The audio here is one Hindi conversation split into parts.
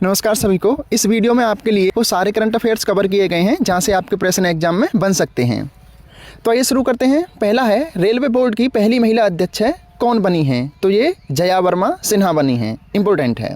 नमस्कार सभी को। इस वीडियो में आपके लिए वो सारे करंट अफेयर्स कवर किए गए हैं जहां से आपके प्रश्न एग्जाम में बन सकते हैं। तो आइए शुरू करते हैं। पहला है, रेलवे बोर्ड की पहली महिला अध्यक्ष है कौन बनी हैं? तो ये जया वर्मा सिन्हा बनी हैं। इंपॉर्टेंट है।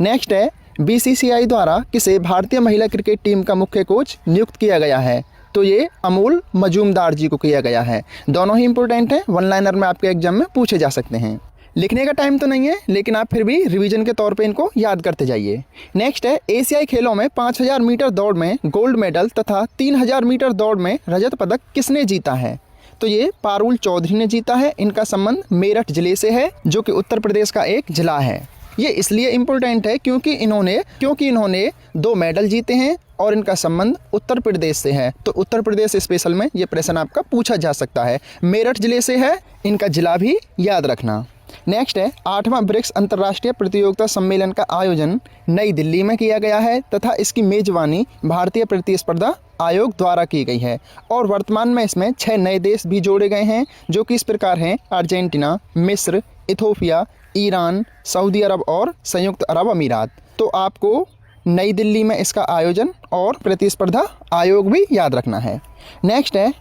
नेक्स्ट है, बीसीसीआई द्वारा किसे भारतीय महिला क्रिकेट टीम का मुख्य कोच नियुक्त किया गया है? तो ये अमूल मजूमदार जी को किया गया है। दोनों ही इंपॉर्टेंट हैं, वन लाइनर में आपके एग्जाम में पूछे जा सकते हैं। लिखने का टाइम तो नहीं है, लेकिन आप फिर भी रिवीजन के तौर पे इनको याद करते जाइए। नेक्स्ट है, एशियाई खेलों में 5000 मीटर दौड़ में गोल्ड मेडल तथा 3000 मीटर दौड़ में रजत पदक किसने जीता है? तो ये पारुल चौधरी ने जीता है। इनका संबंध मेरठ जिले से है, जो कि उत्तर प्रदेश का एक जिला है। ये इसलिए इम्पोर्टेंट है क्योंकि इन्होंने 2 मेडल जीते हैं और इनका संबंध उत्तर प्रदेश से है। तो उत्तर प्रदेश स्पेशल में ये प्रश्न आपका पूछा जा सकता है। मेरठ जिले से है, इनका जिला भी याद रखना। नेक्स्ट है, 8वां ब्रिक्स अंतर्राष्ट्रीय प्रतियोगिता सम्मेलन का आयोजन नई दिल्ली में किया गया है तथा इसकी मेजबानी भारतीय प्रतिस्पर्धा आयोग द्वारा की गई है और वर्तमान में इसमें 6 नए देश भी जोड़े गए हैं, जो कि इस प्रकार हैं: अर्जेंटीना, मिस्र, इथोपिया, ईरान, सऊदी अरब और संयुक्त अरब अमीरात। तो आपको नई दिल्ली में इसका आयोजन और प्रतिस्पर्धा आयोग भी याद रखना है। नेक्स्ट है,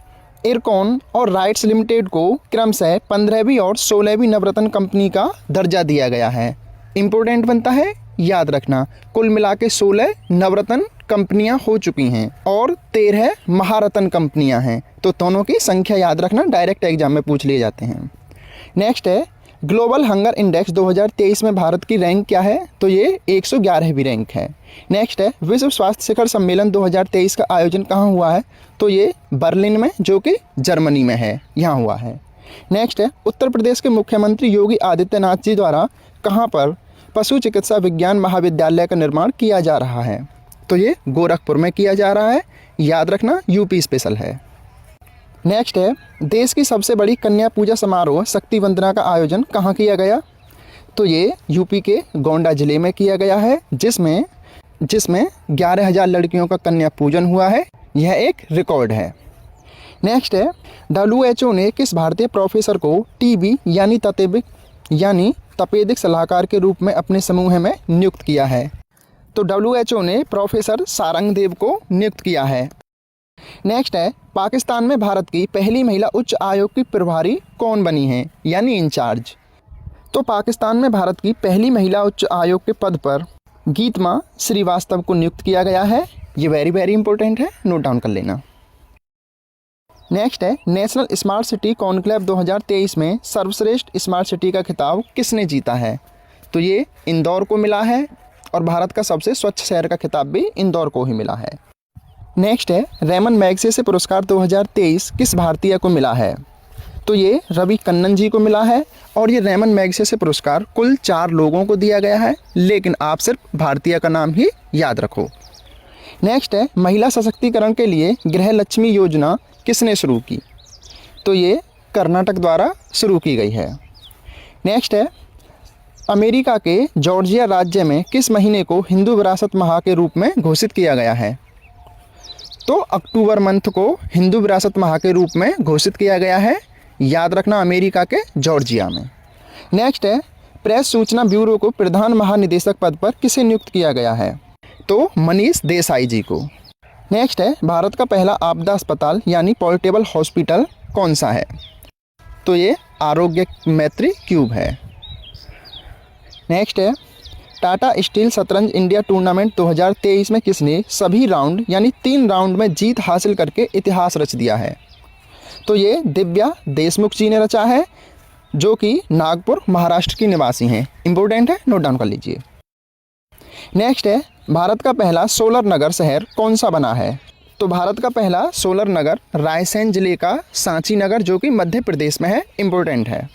इरकॉन और राइट्स लिमिटेड को क्रमशः 15वीं और 16वीं नवरत्न कंपनी का दर्जा दिया गया है। इंपॉर्टेंट बनता है, याद रखना। कुल मिला के 16 नवरत्न कंपनियां हो चुकी हैं और 13 महारत्न कंपनियां हैं। तो दोनों की संख्या याद रखना, डायरेक्ट एग्जाम में पूछ लिए जाते हैं। नेक्स्ट है, ग्लोबल हंगर इंडेक्स 2023 में भारत की रैंक क्या है? तो ये 111वीं रैंक है। नेक्स्ट है, विश्व स्वास्थ्य शिखर सम्मेलन 2023 का आयोजन कहाँ हुआ है? तो ये बर्लिन में, जो कि जर्मनी में है, यहाँ हुआ है। नेक्स्ट है, उत्तर प्रदेश के मुख्यमंत्री योगी आदित्यनाथ जी द्वारा कहाँ पर पशु चिकित्सा विज्ञान महाविद्यालय का निर्माण किया जा रहा है? तो ये गोरखपुर में किया जा रहा है, याद रखना, यूपी स्पेशल है। नेक्स्ट है, देश की सबसे बड़ी कन्या पूजा समारोह शक्ति वंदना का आयोजन कहाँ किया गया? तो ये यूपी के गोंडा जिले में किया गया है, जिसमें 11,000 लड़कियों का कन्या पूजन हुआ है। यह एक रिकॉर्ड है। नेक्स्ट है, WHO ने किस भारतीय प्रोफेसर को टीबी यानी तपेदिक सलाहकार के रूप में अपने समूह में नियुक्त किया है? तो WHO ने प्रोफेसर सारंगदेव को नियुक्त किया है। नेक्स्ट है, पाकिस्तान में भारत की पहली महिला उच्च आयोग की प्रभारी कौन बनी है, यानी इंचार्ज? तो पाकिस्तान में भारत की पहली महिला उच्च आयोग के पद पर गीतमा श्रीवास्तव को नियुक्त किया गया है। ये वेरी इंपॉर्टेंट है, नोट डाउन कर लेना। नेक्स्ट है, नेशनल स्मार्ट सिटी कॉन्क्लेव 2023 में सर्वश्रेष्ठ स्मार्ट सिटी का खिताब किसने जीता है? तो ये इंदौर को मिला है और भारत का सबसे स्वच्छ शहर का खिताब भी इंदौर को ही मिला है। नेक्स्ट है, रेमन मैग्सेसे पुरस्कार 2023 किस भारतीय को मिला है? तो ये रवि कन्नन जी को मिला है और ये रेमन मैग्सेसे पुरस्कार कुल 4 लोगों को दिया गया है, लेकिन आप सिर्फ भारतीय का नाम ही याद रखो। नेक्स्ट है, महिला सशक्तिकरण के लिए गृह लक्ष्मी योजना किसने शुरू की? तो ये कर्नाटक द्वारा शुरू की गई है। नेक्स्ट है, अमेरिका के जॉर्जिया राज्य में किस महीने को हिंदू विरासत माह के रूप में घोषित किया गया है? तो अक्टूबर मंथ को हिंदू विरासत माह के रूप में घोषित किया गया है, याद रखना, अमेरिका के जॉर्जिया में। नेक्स्ट है, प्रेस सूचना ब्यूरो को प्रधान महानिदेशक पद पर किसे नियुक्त किया गया है? तो मनीष देसाई जी को। नेक्स्ट है, भारत का पहला आपदा अस्पताल यानी पोर्टेबल हॉस्पिटल कौन सा है? तो ये आरोग्य मैत्री क्यूब है। नेक्स्ट है, टाटा स्टील शतरंज इंडिया टूर्नामेंट 2023 में किसने सभी राउंड यानी 3 राउंड में जीत हासिल करके इतिहास रच दिया है? तो ये दिव्या देशमुख जी ने रचा है, जो कि नागपुर महाराष्ट्र की निवासी हैं। इंपॉर्टेंट है, नोट डाउन कर लीजिए। नेक्स्ट है, भारत का पहला सोलर नगर शहर कौन सा बना है? तो भारत का पहला सोलर नगर रायसेन जिले का सांची नगर, जो कि मध्य प्रदेश में है। इंपॉर्टेंट है।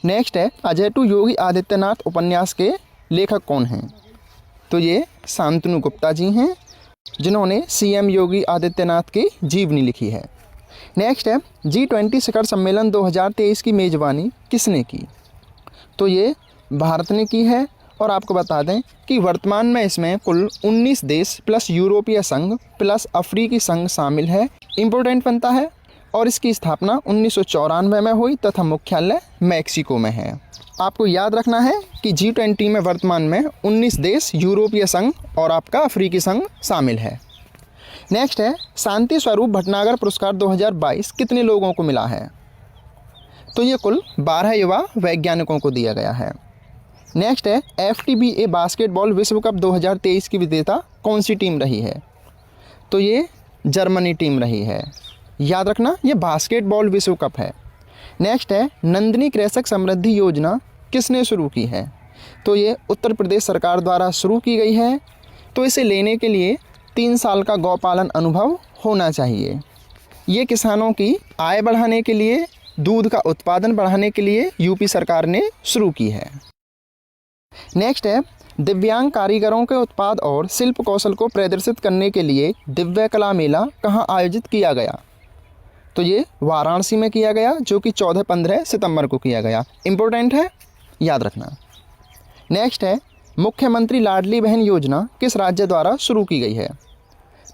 नेक्स्ट है, अजय टू योगी आदित्यनाथ उपन्यास के लेखक कौन हैं? तो ये शांतनु गुप्ता जी हैं, जिन्होंने CM योगी आदित्यनाथ की जीवनी लिखी है। नेक्स्ट है, G20 शिखर सम्मेलन 2023 की मेज़बानी किसने की? तो ये भारत ने की है और आपको बता दें कि वर्तमान में इसमें कुल 19 देश प्लस यूरोपीय संघ प्लस अफ्रीकी संघ शामिल है। इम्पोर्टेंट बनता है और इसकी स्थापना 1994 में हुई तथा मुख्यालय मैक्सिको में है। आपको याद रखना है कि G20 में वर्तमान में 19 देश, यूरोपीय संघ और आपका अफ्रीकी संघ शामिल है। नेक्स्ट है, शांति स्वरूप भटनागर पुरस्कार 2022 कितने लोगों को मिला है? तो ये कुल 12 युवा वैज्ञानिकों को दिया गया है। नेक्स्ट है, FTBA बास्केटबॉल विश्व कप 2023 की विजेता कौन सी टीम रही है? तो ये जर्मनी टीम रही है। याद रखना, ये बास्केटबॉल विश्व कप है। नेक्स्ट है, नंदिनी कृषक समृद्धि योजना किसने शुरू की है? तो ये उत्तर प्रदेश सरकार द्वारा शुरू की गई है। तो इसे लेने के लिए 3 साल का गौपालन अनुभव होना चाहिए। ये किसानों की आय बढ़ाने के लिए, दूध का उत्पादन बढ़ाने के लिए यूपी सरकार ने शुरू की है। नेक्स्ट है, दिव्यांग कारीगरों के उत्पाद और शिल्प कौशल को प्रदर्शित करने के लिए दिव्य कला मेला कहाँ आयोजित किया गया? तो ये वाराणसी में किया गया, जो कि 14-15 सितंबर को किया गया। इम्पोर्टेंट है, याद रखना। नेक्स्ट है, मुख्यमंत्री लाडली बहन योजना किस राज्य द्वारा शुरू की गई है?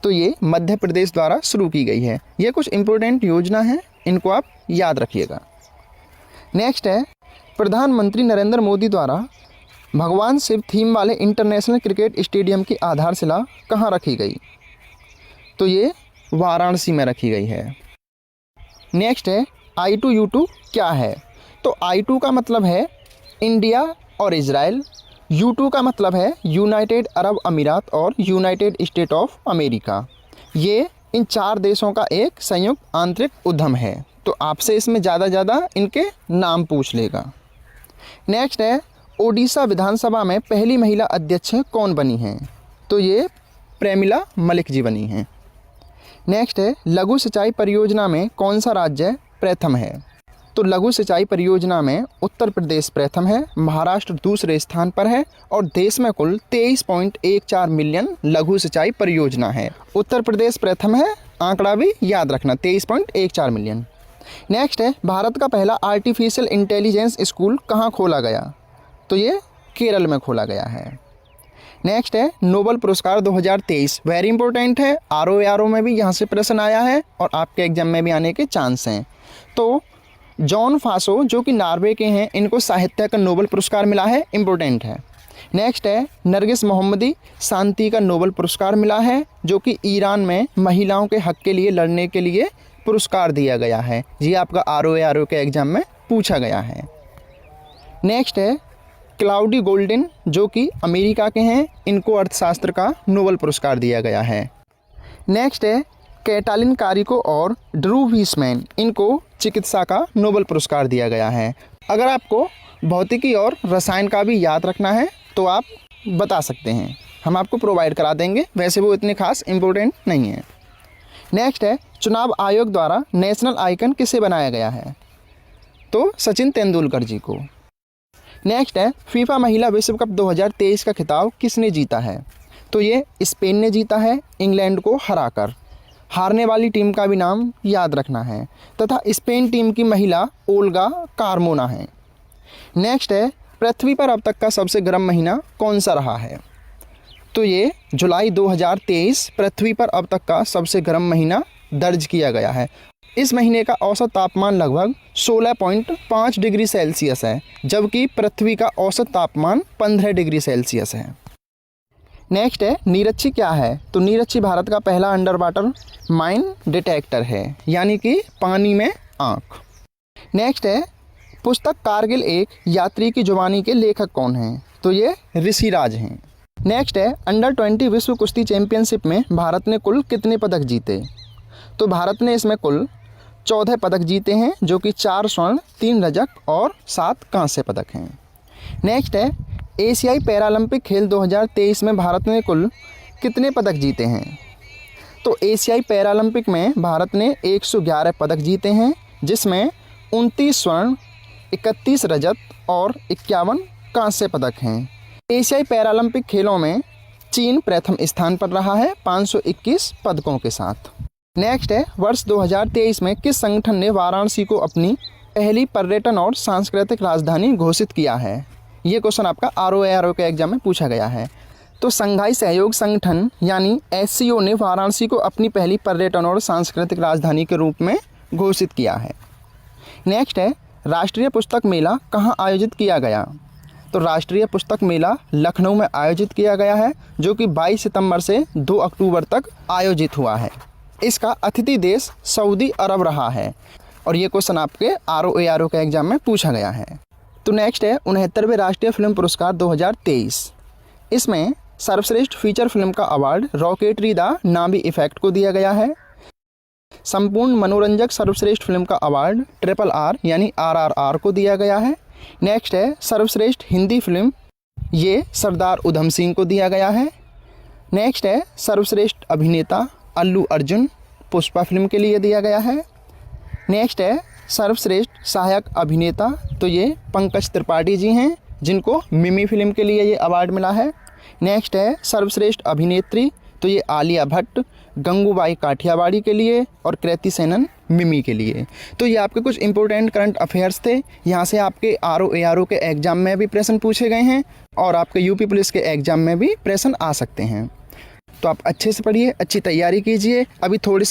तो ये मध्य प्रदेश द्वारा शुरू की गई है। ये कुछ इम्पोर्टेंट योजना है, इनको आप याद रखिएगा। नेक्स्ट है, प्रधानमंत्री नरेंद्र मोदी द्वारा भगवान शिव थीम वाले इंटरनेशनल क्रिकेट स्टेडियम की आधारशिला कहाँ रखी गई? तो ये वाराणसी में रखी गई है। नेक्स्ट है, I2U2 क्या है? तो I2 का मतलब है इंडिया और इजराइल, U2 का मतलब है यूनाइटेड अरब अमीरात और यूनाइटेड स्टेट ऑफ अमेरिका। ये इन 4 देशों का एक संयुक्त आंतरिक उद्यम है। तो आपसे इसमें ज़्यादा इनके नाम पूछ लेगा। नेक्स्ट है, ओडिशा विधानसभा में पहली महिला अध्यक्ष कौन बनी हैं? तो ये प्रेमिला मलिक जी बनी हैं। नेक्स्ट है, लघु सिंचाई परियोजना में कौन सा राज्य प्रथम है? तो लघु सिंचाई परियोजना में उत्तर प्रदेश प्रथम है, महाराष्ट्र दूसरे स्थान पर है और देश में कुल 23.14 मिलियन लघु सिंचाई परियोजना है। उत्तर प्रदेश प्रथम है, आंकड़ा भी याद रखना, 23.14 मिलियन। नेक्स्ट है, भारत का पहला आर्टिफिशियल इंटेलिजेंस स्कूल कहाँ खोला गया? तो ये केरल में खोला गया है। नेक्स्ट है, नोबेल पुरस्कार 2023 वेरी इंपॉर्टेंट है। ROARO में भी यहाँ से प्रश्न आया है और आपके एग्जाम में भी आने के चांस हैं। तो जॉन फासो जो कि नॉर्वे के हैं, इनको साहित्य का नोबेल पुरस्कार मिला है, इम्पोर्टेंट है। नेक्स्ट है, नरगिस मोहम्मदी शांति का नोबेल पुरस्कार मिला है, जो कि ईरान में महिलाओं के हक के लिए लड़ने के लिए पुरस्कार दिया गया है। ये आपका ROARO के एग्जाम में पूछा गया है। नेक्स्ट है, क्लाउडी गोल्डन जो कि अमेरिका के हैं, इनको अर्थशास्त्र का नोबेल पुरस्कार दिया गया है। नेक्स्ट है, कैटालिन कारिको और ड्रू वीसमैन, इनको चिकित्सा का नोबेल पुरस्कार दिया गया है। अगर आपको भौतिकी और रसायन का भी याद रखना है तो आप बता सकते हैं, हम आपको प्रोवाइड करा देंगे, वैसे वो इतने खास इम्पोर्टेंट नहीं है। नेक्स्ट है, चुनाव आयोग द्वारा नेशनल आइकन किसे बनाया गया है? तो सचिन तेंदुलकर जी को। नेक्स्ट है, फीफा महिला विश्व कप 2023 का खिताब किसने जीता है? तो ये स्पेन ने जीता है, इंग्लैंड को हराकर। हारने वाली टीम का भी नाम याद रखना है तथा स्पेन टीम की महिला ओल्गा कार्मोना है। नेक्स्ट है, पृथ्वी पर अब तक का सबसे गर्म महीना कौन सा रहा है? तो ये जुलाई 2023 पृथ्वी पर अब तक का सबसे गर्म महीना दर्ज किया गया है। इस महीने का औसत तापमान लगभग 16.5 डिग्री सेल्सियस है, जबकि पृथ्वी का औसत तापमान 15 डिग्री सेल्सियस है। नेक्स्ट है, नीरच्छी क्या है? तो नीरच्छी भारत का पहला अंडर वाटर माइन डिटेक्टर है, यानी कि पानी में आँख। नेक्स्ट है, पुस्तक कारगिल एक यात्री की जुबानी के लेखक कौन हैं? तो ये ऋषिराज हैं। नेक्स्ट है, अंडर 20 विश्व कुश्ती चैंपियनशिप में भारत ने कुल कितने पदक जीते? तो भारत ने इसमें कुल 14 पदक जीते हैं, जो कि 4 स्वर्ण, 3 रजत और 7 कांस्य पदक हैं। नेक्स्ट है, एशियाई पैरालंपिक खेल 2023 में भारत ने कुल कितने पदक जीते हैं? तो एशियाई पैरालंपिक में भारत ने 111 पदक जीते हैं, जिसमें 29 स्वर्ण, 31 रजत और 51 कांस्य पदक हैं। एशियाई पैरालंपिक खेलों में चीन प्रथम स्थान पर रहा है 521 पदकों के साथ। नेक्स्ट है, वर्ष 2023 में किस संगठन ने वाराणसी को अपनी पहली पर्यटन और सांस्कृतिक राजधानी घोषित किया है? ये क्वेश्चन आपका ROARO के एग्जाम में पूछा गया है। तो संघाई सहयोग संगठन यानी SCO ने वाराणसी को अपनी पहली पर्यटन और सांस्कृतिक राजधानी के रूप में घोषित किया है। नेक्स्ट है, राष्ट्रीय पुस्तक मेला कहाँ आयोजित किया गया? तो राष्ट्रीय पुस्तक मेला लखनऊ में आयोजित किया गया है, जो कि 22 सितंबर से 2 अक्टूबर तक आयोजित हुआ है। इसका अतिथि देश सऊदी अरब रहा है और ये क्वेश्चन आपके RO के एग्जाम में पूछा गया है। तो नेक्स्ट है 69वें राष्ट्रीय फिल्म पुरस्कार 2023। इसमें सर्वश्रेष्ठ फीचर फिल्म का award rocketry the Navi effect को दिया गया है। संपूर्ण मनोरंजक सर्वश्रेष्ठ फिल्म का अवार्ड RRR यानी RRR को दिया गया है। नेक्स्ट है सर्वश्रेष्ठ हिंदी फिल्म, ये सरदार उधम सिंह को दिया गया है। नेक्स्ट है सर्वश्रेष्ठ अभिनेता अल्लू अर्जुन पुष्पा फिल्म के लिए दिया गया है। नेक्स्ट है सर्वश्रेष्ठ सहायक अभिनेता, तो ये पंकज त्रिपाठी जी हैं, जिनको मिमी फिल्म के लिए ये अवार्ड मिला है। नेक्स्ट है सर्वश्रेष्ठ अभिनेत्री, तो ये आलिया भट्ट गंगूबाई काठियावाड़ी के लिए और कृति सेनन मिमी के लिए। तो ये आपके कुछ इंपॉर्टेंट करंट अफेयर्स थे। यहाँ से आपके RO के एग्ज़ाम में भी प्रश्न पूछे गए हैं और आपके यूपी पुलिस के एग्ज़ाम में भी प्रश्न आ सकते हैं। तो आप अच्छे से पढ़िए, अच्छी तैयारी कीजिए। अभी थोड़ी सी